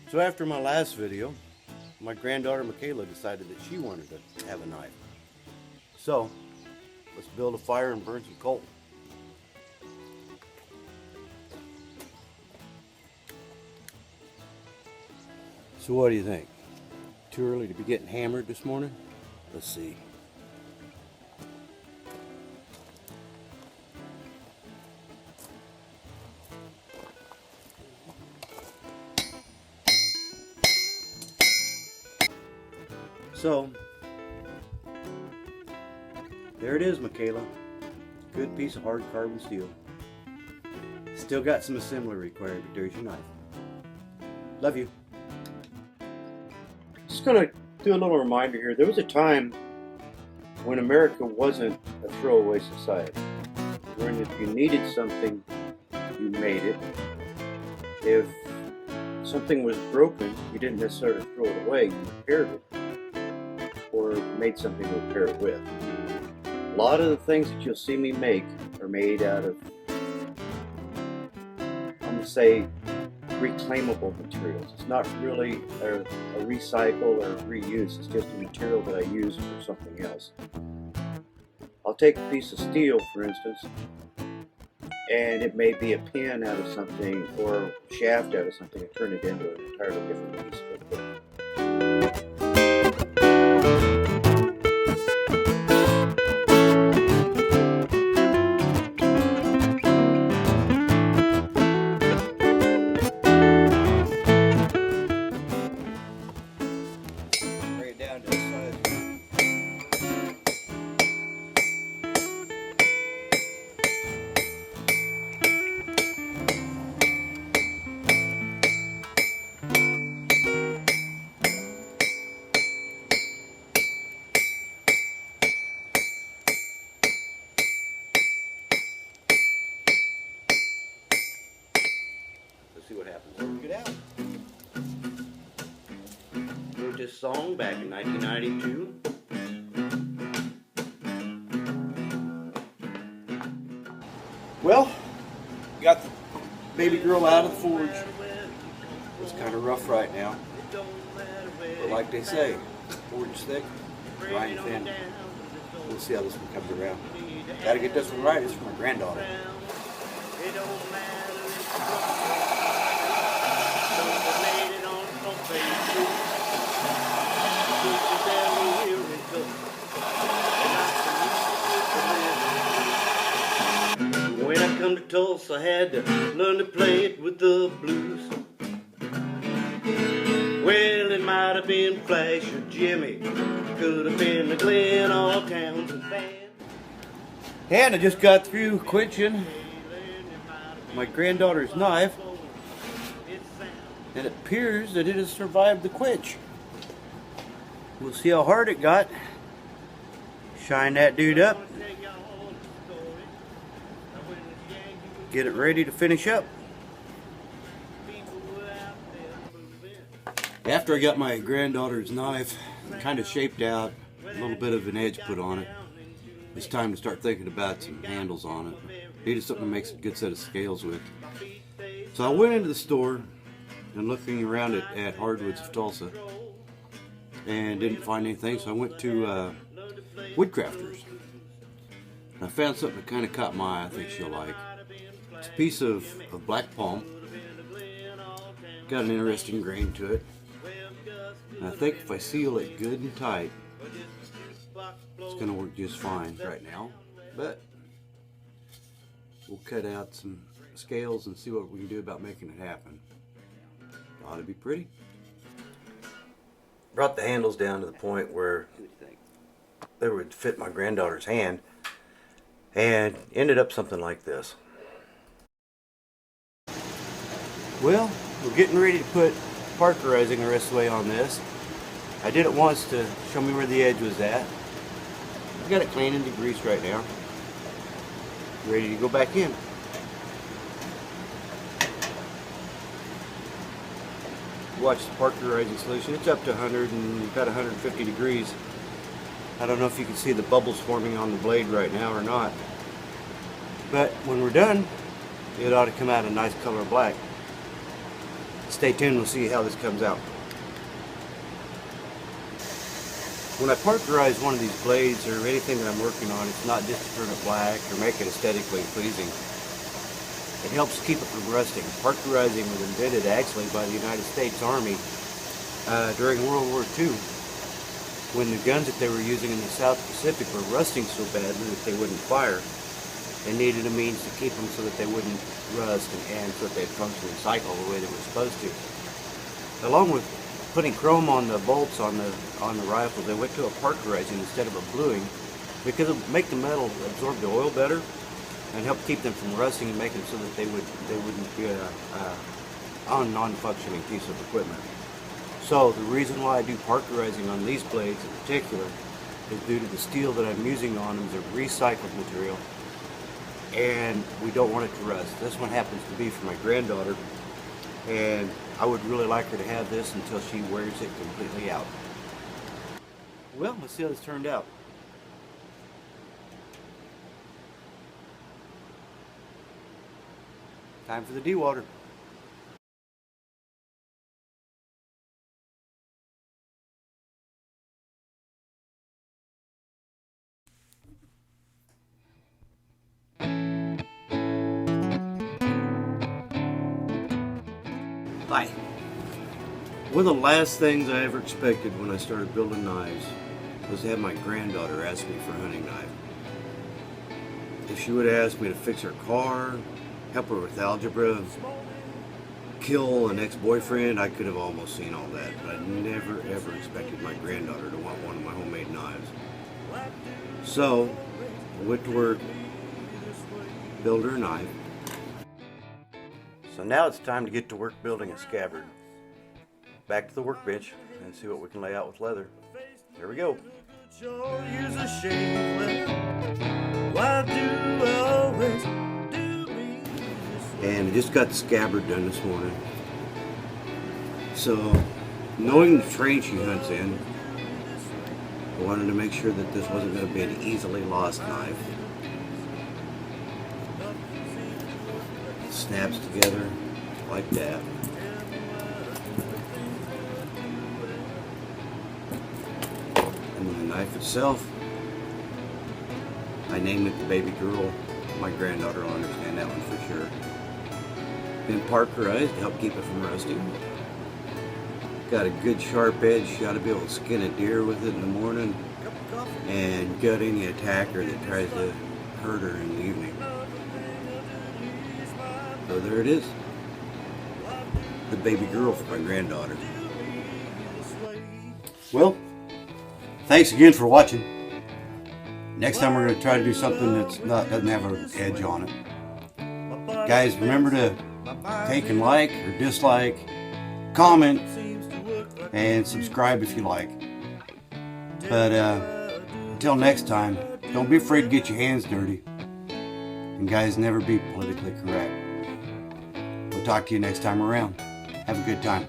So after my last video, my granddaughter Michaela decided that she wanted to have a knife. So let's build a fire and burn some coal. So what do you think? Too early to be getting hammered this morning? Let's see. So, there it is, Michaela. Good piece of hard carbon steel. Still got some assembly required, but there's your knife. Love you. Just gonna do a little reminder here. There was a time when America wasn't a throwaway society. When if you needed something, you made it. If something was broken, you didn't necessarily throw it away, you repaired it. Or made something to repair it with. A lot of the things that you'll see me make are made out of, I'm going to say, reclaimable materials. It's not really a recycle or reuse, it's just a material that I use for something else. I'll take a piece of steel, for instance, and it may be a pin out of something or a shaft out of something and turn it into an entirely different piece of equipment. See what happens. Work it out. Wrote this song back in 1992. Well, got the baby girl out of the forge. It's kind of rough right now. But like they say, forge thick, grind thin. We'll see how this one comes around. Gotta get this one right. It's for my granddaughter. When I come to Tulsa, I had to learn to play it with the blues. Well, it might have been Flash or Jimmy, could have been the Glen or Townsend band. And I just got through quenching my granddaughter's knife, and it appears that it has survived the quench. We'll see how hard it got. Shine that dude up. Get it ready to finish up. After I got my granddaughter's knife kind of shaped out, a little bit of an edge put on it, it's time to start thinking about some handles on it. Needed something that makes a good set of scales with. So I went into the store and looking around at Hardwoods of Tulsa and didn't find anything, so I went to Woodcrafters. And I found something that kind of caught my eye. I think she'll like. It's a piece of black palm. Got an interesting grain to it. And I think if I seal it good and tight, it's going to work just fine right now. But we'll cut out some scales and see what we can do about making it happen. Ought to be pretty. Brought the handles down to the point where they would fit my granddaughter's hand, and ended up something like this. Well, we're getting ready to put parkerizing the rest of the way on this. I did it once to show me where the edge was at. I got it clean and degreased right now. Ready to go back in. Watch the parkerizing solution. It's up to 100 and about 150 degrees. I don't know if you can see the bubbles forming on the blade right now or not. But when we're done, it ought to come out a nice color black. Stay tuned, we'll see how this comes out. When I parkerize one of these blades or anything that I'm working on, it's not just to turn it black or make it aesthetically pleasing. It helps keep it from rusting. Parkerizing was invented actually by the United States Army during World War II, when the guns that they were using in the South Pacific were rusting so badly that they wouldn't fire. They needed a means to keep them so that they wouldn't rust and so that they'd function and cycle the way they were supposed to. Along with putting chrome on the bolts on the rifles, they went to a parkerizing instead of a bluing because it would make the metal absorb the oil better and help keep them from rusting and make it so that they wouldn't be a non-functioning piece of equipment. So the reason why I do parkerizing on these blades in particular is due to the steel that I'm using on them is a recycled material, and we don't want it to rust. This one happens to be for my granddaughter, and I would really like her to have this until she wears it completely out. Well, let's see how this turned out. Time for the dewater. Hi. One of the last things I ever expected when I started building knives was to have my granddaughter ask me for a hunting knife. If she would have asked me to fix her car, help her with algebra, kill an ex-boyfriend, I could have almost seen all that. But I never ever expected my granddaughter to want one of my homemade knives. So I went to work, built her a knife. So now it's time to get to work building a scabbard. Back to the workbench and see what we can lay out with leather. Here we go. And I just got the scabbard done this morning. So, knowing the terrain she hunts in, I wanted to make sure that this wasn't going to be an easily lost knife. It snaps together like that. And the knife itself, I named it the baby girl. My granddaughter will understand that one for sure. Been parkerized to help keep it from rusting. Got a good sharp edge. You ought to be able to skin a deer with it in the morning and gut any attacker that tries to hurt her in the evening. So there it is. The baby girl for my granddaughter. Well, thanks again for watching. Next time we're going to try to do something doesn't have an edge on it. Guys, remember to take and like or dislike, comment, and subscribe if you like. But until next time, don't be afraid to get your hands dirty. And guys, never be politically correct. We'll talk to you next time around. Have a good time.